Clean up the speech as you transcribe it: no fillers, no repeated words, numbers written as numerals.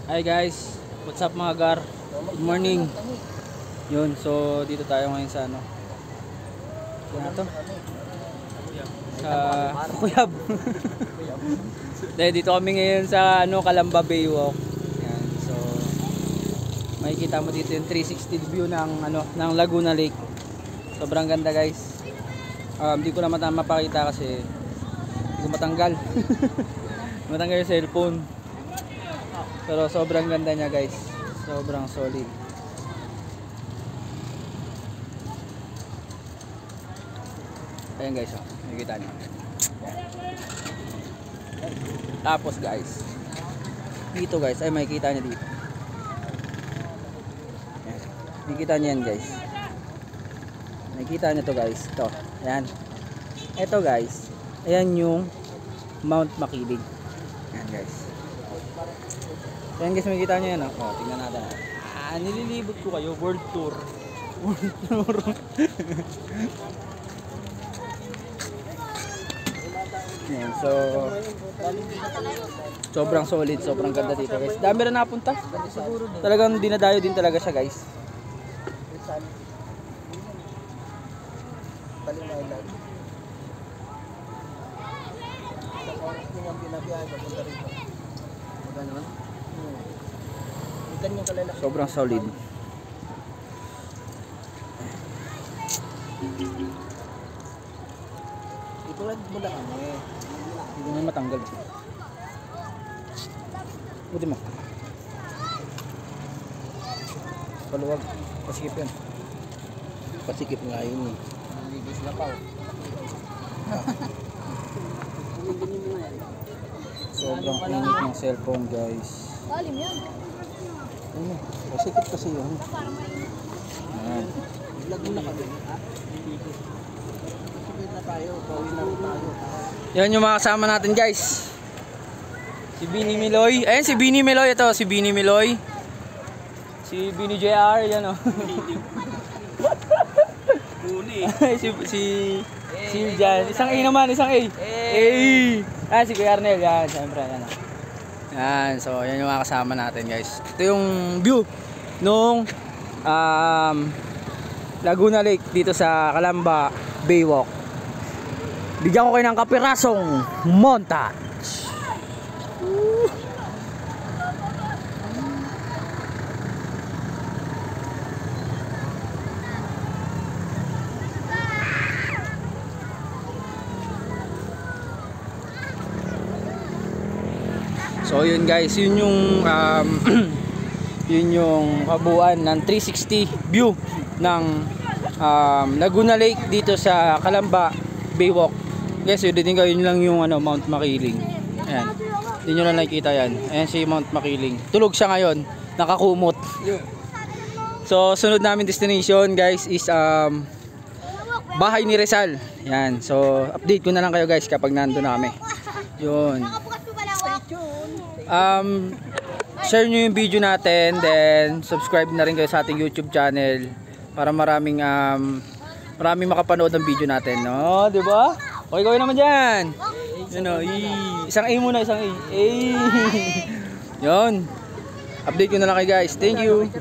Hi guys, what's up mga gar? Good morning. Yun, so dito tayo ngayon sa ano? Ano to? Sa Kuyab. Dahil dito kami ngayon sa ano, Calamba Baywalk. Yan, so makikita mo dito yung 360 view ng ano, ng Laguna Lake. Sobrang ganda guys. Hindi ko naman mapakita kasi hindi ko matanggal. Matanggal yung cellphone. Pero sobrang ganda niya guys. Sobrang solid. Ayan guys, oh. Nakikita niyo. Tapos guys, dito guys, ay makikita niyo dito. Ayan. Makikita niyo yan guys. Nakikita niyo to guys. Ito. Ayan. Ito guys. Ayan yung Mount Makiling. Ayan guys. Ayan guys, makikita nyo yan. Oh, tingnan natin. Nililibot ko kayo. World tour. World tour. Ayan, so sobrang solid. Sobrang ganda dito guys. Dami rin napunta. Talagang dinadayo din talaga siya guys. Sobrang solid. Ito lang mula kami. Hindi mo matanggal. Buti mo. Paluwag. Pasikip yan. Pasikip nga yun eh. Nalibis na pa. Sobrang init ng cellphone guys. Lalim yan. Ano? Pasikip kasi yun. Ayan. Vlog muna kami. Ha? Pasikip na tayo. Bawin na rin tayo. Yan yung mga kasama natin guys. Si Bini Miloy. Ayan si Bini Miloy. Ito si Bini Miloy. Si Bini JR. Yan o. Buni. si Jan. Isang A naman. Isang A. A. Ah, si Kuya Arnel. Yan. Siyempre. Yan o. Yan. So yan yung mga kasama natin guys. Ito yung view nung Laguna Lake dito sa Calamba Baywalk. Bigyan ko kayo ng kapirasong montage. So yun guys, yun yung yun yung kabuuan ng 360 view ng Laguna Lake dito sa Calamba Baywalk. Guys, yun din yun lang yung ano, Mount Makiling. Ayan. Hindi nyo lang nakikita yan. Ayan si Mount Makiling. Tulog siya ngayon. Nakakumot. So, sunod namin destination guys is bahay ni Rizal. Ayan. So, update ko na lang kayo guys kapag nandun na kami. Yun. Share nyo yung video natin. Then, subscribe na rin kayo sa ating YouTube channel. Para maraming makapanood ng video natin. No? Diba? Okay, gawin naman dyan. Yun o, isang A muna, isang A. Yun. Update ko na lang kayo guys. Thank you.